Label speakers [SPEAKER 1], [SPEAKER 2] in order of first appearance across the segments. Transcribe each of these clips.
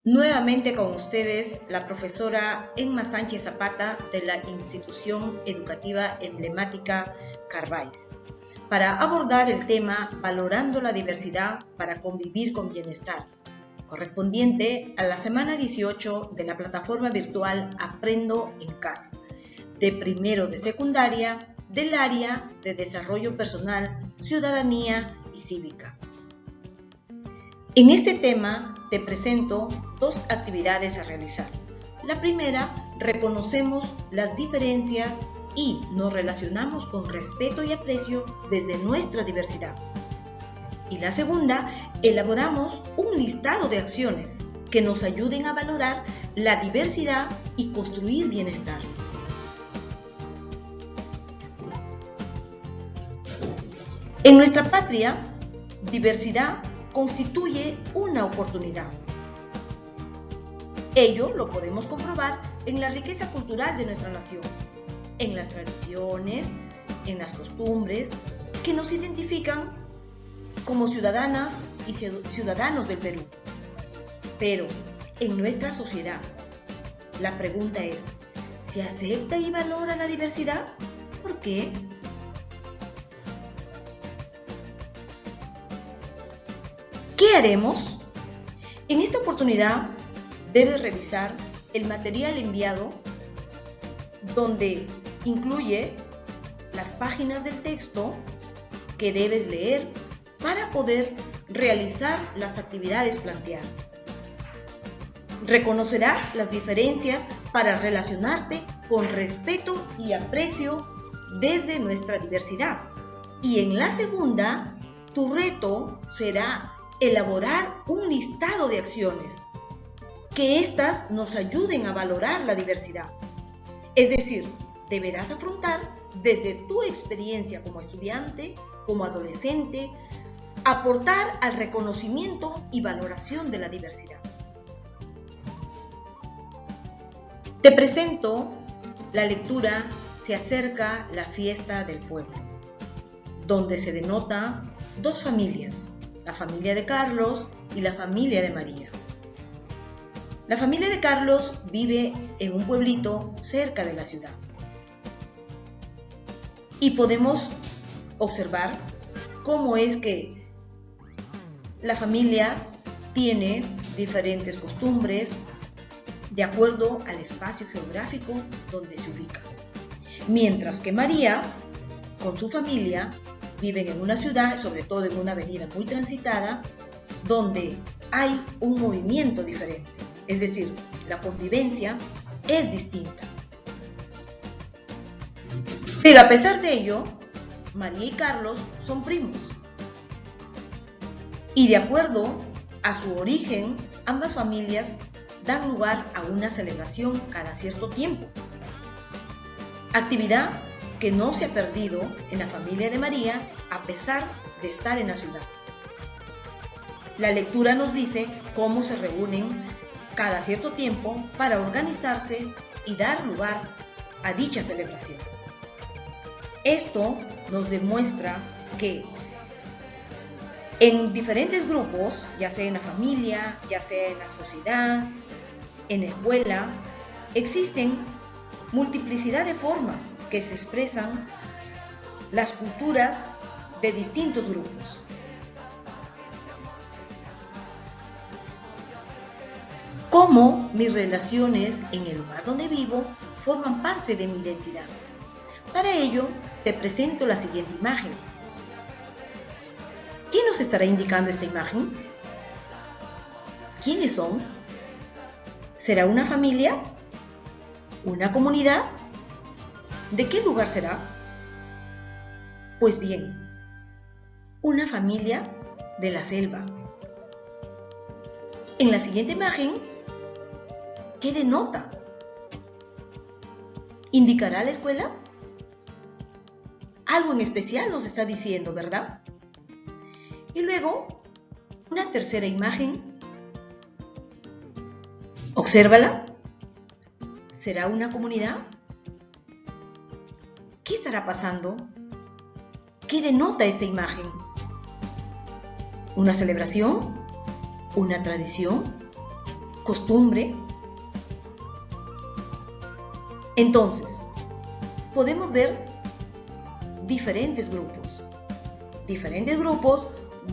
[SPEAKER 1] Nuevamente con ustedes la profesora Emma Sánchez Zapata de la Institución Educativa Emblemática Carváez, para abordar el tema Valorando la diversidad para convivir con bienestar, correspondiente a la semana 18 de la plataforma virtual Aprendo en Casa, de primero de secundaria del área de Desarrollo Personal, Ciudadanía y Cívica. En este tema te presento dos actividades a realizar. La primera, reconocemos las diferencias y nos relacionamos con respeto y aprecio desde nuestra diversidad. Y la segunda, elaboramos un listado de acciones que nos ayuden a valorar la diversidad y construir bienestar. En nuestra patria, diversidad constituye una oportunidad. Ello lo podemos comprobar en la riqueza cultural de nuestra nación, en las tradiciones, en las costumbres que nos identifican como ciudadanas y ciudadanos del Perú. Pero en nuestra sociedad, la pregunta es, ¿se acepta y valora la diversidad? ¿Por qué? ¿Qué haremos? En esta oportunidad debes revisar el material enviado, donde incluye las páginas del texto que debes leer para poder realizar las actividades planteadas. Reconocerás las diferencias para relacionarte con respeto y aprecio desde nuestra diversidad. Y en la segunda, tu reto será elaborar un listado de acciones, que éstas nos ayuden a valorar la diversidad. Es decir, deberás afrontar desde tu experiencia como estudiante, como adolescente, aportar al reconocimiento y valoración de la diversidad. Te presento la lectura Se acerca la fiesta del pueblo, donde se denota dos familias, la familia de Carlos y la familia de María. La familia de Carlos vive en un pueblito cerca de la ciudad. Y podemos observar cómo es que la familia tiene diferentes costumbres de acuerdo al espacio geográfico donde se ubica. Mientras que María, con su familia, viven en una ciudad, sobre todo en una avenida muy transitada, donde hay un movimiento diferente. Es decir, la convivencia es distinta. Pero a pesar de ello, María y Carlos son primos. Y de acuerdo a su origen, ambas familias dan lugar a una celebración cada cierto tiempo. Actividad que no se ha perdido en la familia de María a pesar de estar en la ciudad. La lectura nos dice cómo se reúnen cada cierto tiempo para organizarse y dar lugar a dicha celebración. Esto nos demuestra que en diferentes grupos, ya sea en la familia, ya sea en la sociedad, en la escuela, existen multiplicidad de formas que se expresan las culturas de distintos grupos. Cómo mis relaciones en el lugar donde vivo forman parte de mi identidad. Para ello, te presento la siguiente imagen. ¿Qué nos estará indicando esta imagen? ¿Quiénes son? ¿Será una familia? ¿Una comunidad? ¿De qué lugar será? Pues bien, una familia de la selva. En la siguiente imagen, ¿qué denota? ¿Indicará la escuela? Algo en especial nos está diciendo, ¿verdad? Y luego, una tercera imagen. Obsérvala. ¿Será una comunidad? ¿Qué estará pasando? ¿Qué denota esta imagen? ¿Una celebración? ¿Una tradición? costumbre. Entonces, podemos ver diferentes grupos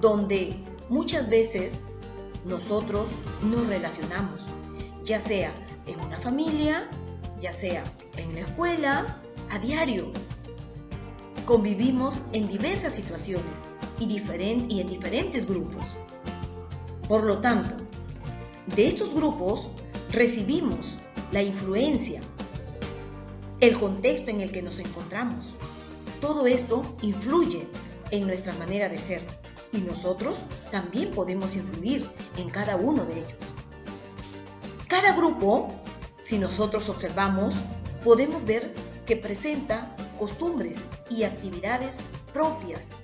[SPEAKER 1] donde muchas veces nosotros nos relacionamos, ya sea en una familia, ya sea en la escuela, a diario. Convivimos en diversas situaciones y en diferentes grupos. Por lo tanto, de estos grupos recibimos la influencia, el contexto en el que nos encontramos. Todo esto influye en nuestra manera de ser y nosotros también podemos influir en cada uno de ellos. Cada grupo, si nosotros observamos, podemos ver que presenta costumbres y actividades propias,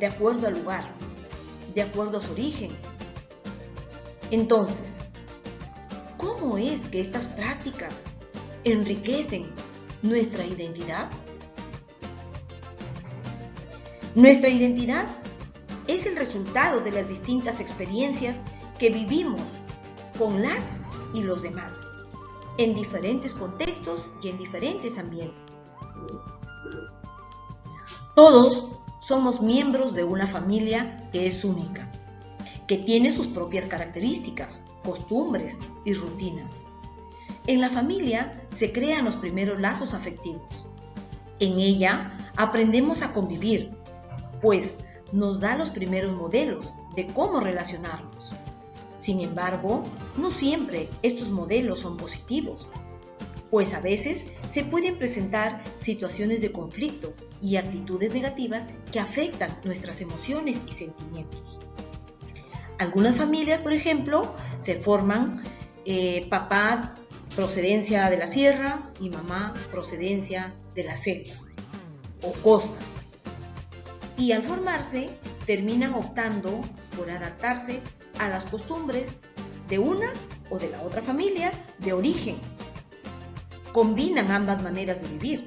[SPEAKER 1] de acuerdo al lugar, de acuerdo a su origen. Entonces, ¿cómo es que estas prácticas enriquecen nuestra identidad? Nuestra identidad es el resultado de las distintas experiencias que vivimos con las y los demás, en diferentes contextos y en diferentes ambientes. Todos somos miembros de una familia que es única, que tiene sus propias características, costumbres y rutinas. En la familia se crean los primeros lazos afectivos. En ella aprendemos a convivir, pues nos da los primeros modelos de cómo relacionarnos. Sin embargo, no siempre estos modelos son positivos, pues a veces se pueden presentar situaciones de conflicto y actitudes negativas que afectan nuestras emociones y sentimientos. Algunas familias, por ejemplo, se forman papá procedencia de la sierra y mamá procedencia de la selva o costa. Y al formarse, terminan optando por adaptarse a las costumbres de una o de la otra familia de origen. Combinan ambas maneras de vivir.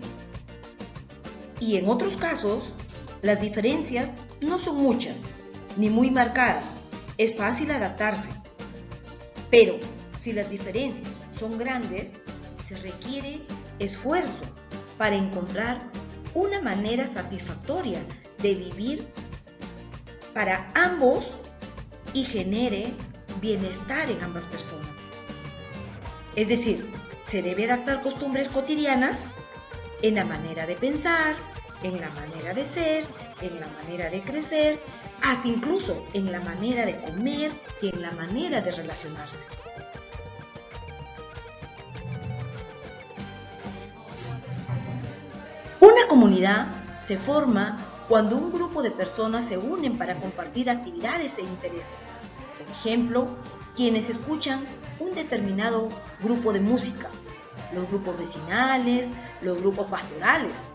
[SPEAKER 1] Y en otros casos, las diferencias no son muchas ni muy marcadas. Es fácil adaptarse. Pero si las diferencias son grandes, se requiere esfuerzo para encontrar una manera satisfactoria de vivir para ambos y genere bienestar en ambas personas. Es decir, se debe adaptar costumbres cotidianas en la manera de pensar, en la manera de ser, en la manera de crecer, hasta incluso en la manera de comer y en la manera de relacionarse. Una comunidad se forma cuando un grupo de personas se unen para compartir actividades e intereses. Por ejemplo, quienes escuchan un determinado grupo de música, los grupos vecinales, los grupos pastorales.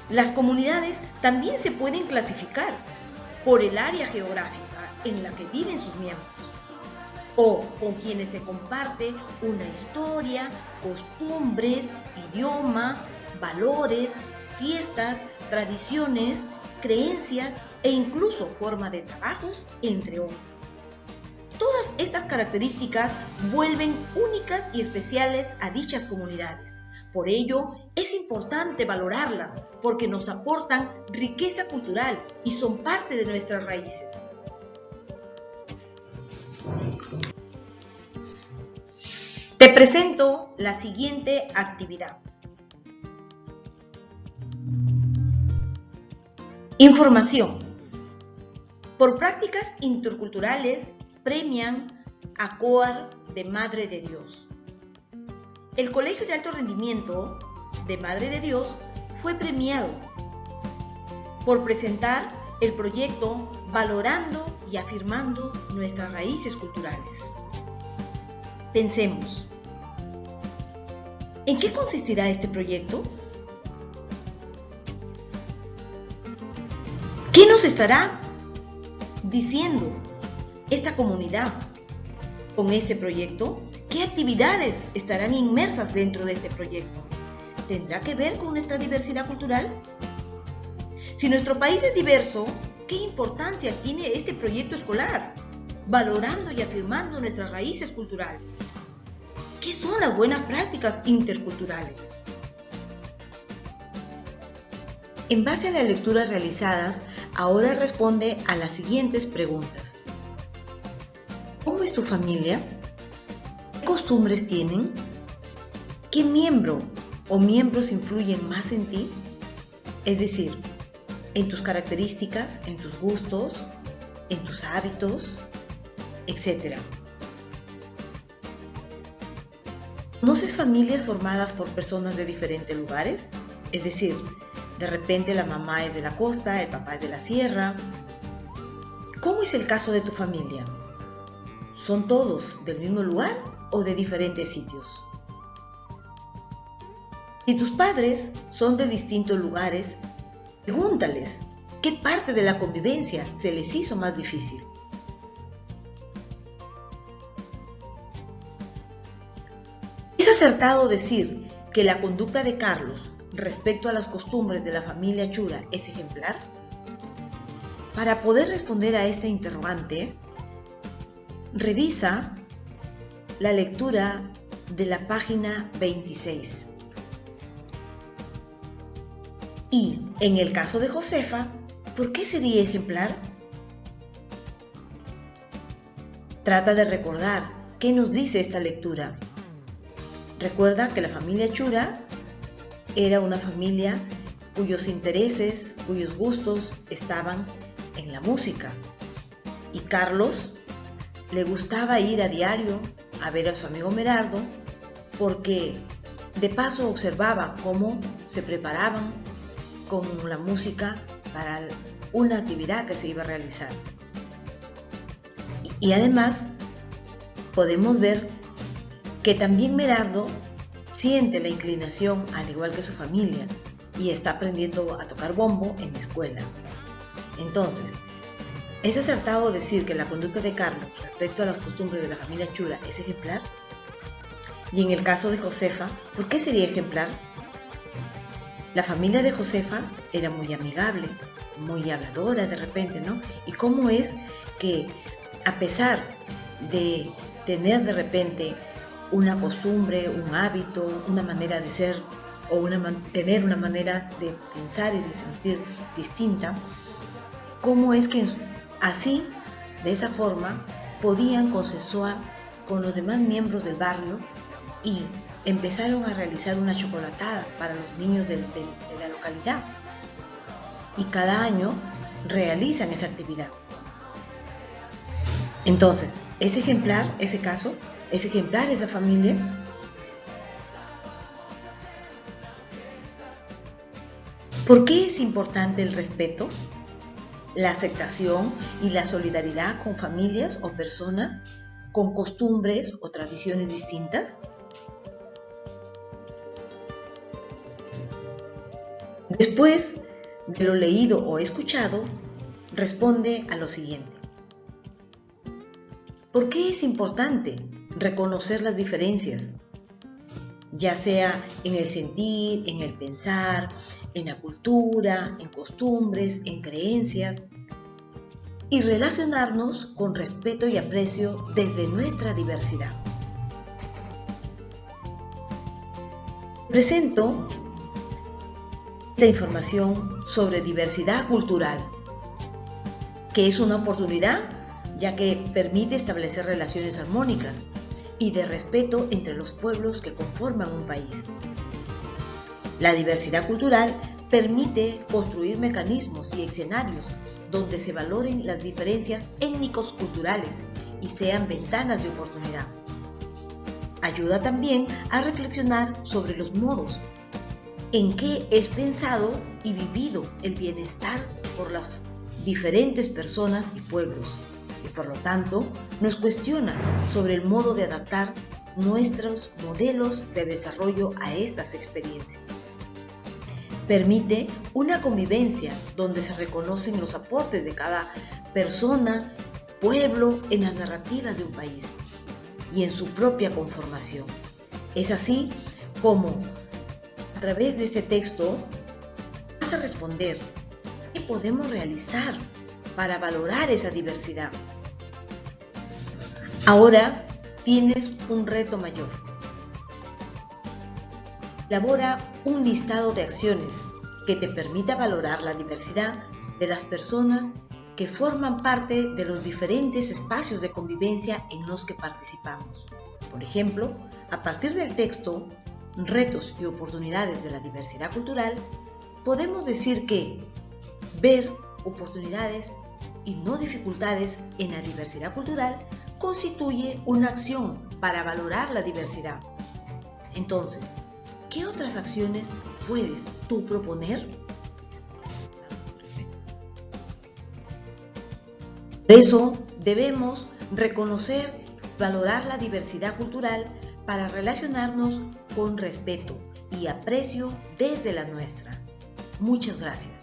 [SPEAKER 1] Las comunidades también se pueden clasificar por el área geográfica en la que viven sus miembros, o con quienes se comparte una historia, costumbres, idioma, valores, fiestas, tradiciones, creencias e incluso forma de trabajos, entre otros. Todas estas características vuelven únicas y especiales a dichas comunidades. Por ello, es importante valorarlas porque nos aportan riqueza cultural y son parte de nuestras raíces. Te presento la siguiente actividad. Información. Por prácticas interculturales premian a COAR de Madre de Dios. El Colegio de Alto Rendimiento de Madre de Dios fue premiado por presentar el proyecto Valorando y Afirmando Nuestras Raíces Culturales. Pensemos, ¿en qué consistirá este proyecto? ¿Qué nos estará diciendo esta comunidad con este proyecto? ¿Qué actividades estarán inmersas dentro de este proyecto? ¿Tendrá que ver con nuestra diversidad cultural? Si nuestro país es diverso, ¿qué importancia tiene este proyecto escolar? valorando y afirmando nuestras raíces culturales. ¿Qué son las buenas prácticas interculturales? En base a las lecturas realizadas, ahora responde a las siguientes preguntas. ¿Cómo es tu familia? ¿Qué costumbres tienen? ¿Qué miembro o miembros influyen más en ti? Es decir, en tus características, en tus gustos, en tus hábitos, etc. ¿Conoces familias formadas por personas de diferentes lugares? Es decir, de repente la mamá es de la costa, el papá es de la sierra. ¿Cómo es el caso de tu familia? ¿Son todos del mismo lugar o de diferentes sitios? Si tus padres son de distintos lugares, pregúntales qué parte de la convivencia se les hizo más difícil. ¿Es acertado decir que la conducta de Carlos respecto a las costumbres de la familia Chura es ejemplar? Para poder responder a esta interrogante, revisa la lectura de la página 26. Y, en el caso de Josefa, ¿por qué sería ejemplar? Trata de recordar qué nos dice esta lectura. Recuerda que la familia Chura era una familia cuyos intereses, cuyos gustos estaban en la música. Y Carlos le gustaba ir a diario a ver a su amigo Merardo porque de paso observaba cómo se preparaban con la música para una actividad que se iba a realizar. Y además podemos ver que también Merardo siente la inclinación, al igual que su familia, y está aprendiendo a tocar bombo en la escuela. Entonces, ¿es acertado decir que la conducta de Carlos respecto a las costumbres de la familia Chura es ejemplar? Y en el caso de Josefa, ¿por qué sería ejemplar? La familia de Josefa era muy amigable, muy habladora de repente, ¿no? Y cómo es que, a pesar de tener de repente una costumbre, un hábito, una manera de ser o tener una manera de pensar y de sentir distinta, cómo es que así, de esa forma, podían consensuar con los demás miembros del barrio y empezaron a realizar una chocolatada para los niños de la localidad. Y cada año realizan esa actividad. Entonces, ¿es ejemplar ese caso? ¿Es ejemplar esa familia? ¿Por qué es importante el respeto, la aceptación y la solidaridad con familias o personas con costumbres o tradiciones distintas? Después de lo leído o escuchado, responde a lo siguiente. ¿Por qué es importante reconocer las diferencias? Ya sea en el sentir, en el pensar, en la cultura, en costumbres, en creencias, y relacionarnos con respeto y aprecio desde nuestra diversidad. Presento esta información sobre diversidad cultural, que es una oportunidad ya que permite establecer relaciones armónicas y de respeto entre los pueblos que conforman un país. La diversidad cultural permite construir mecanismos y escenarios donde se valoren las diferencias étnicos culturales y sean ventanas de oportunidad. Ayuda también a reflexionar sobre los modos en que es pensado y vivido el bienestar por las diferentes personas y pueblos, y por lo tanto nos cuestiona sobre el modo de adaptar nuestros modelos de desarrollo a estas experiencias. Permite una convivencia donde se reconocen los aportes de cada persona, pueblo en las narrativas de un país y en su propia conformación. Es así como, a través de este texto, vas a responder qué podemos realizar para valorar esa diversidad. Ahora tienes un reto mayor. Elabora un listado de acciones que te permita valorar la diversidad de las personas que forman parte de los diferentes espacios de convivencia en los que participamos. Por ejemplo, a partir del texto Retos y oportunidades de la diversidad cultural, podemos decir que ver oportunidades y no dificultades en la diversidad cultural constituye una acción para valorar la diversidad. Entonces, ¿qué otras acciones puedes tú proponer? Por eso debemos reconocer y valorar la diversidad cultural para relacionarnos con respeto y aprecio desde la nuestra. Muchas gracias.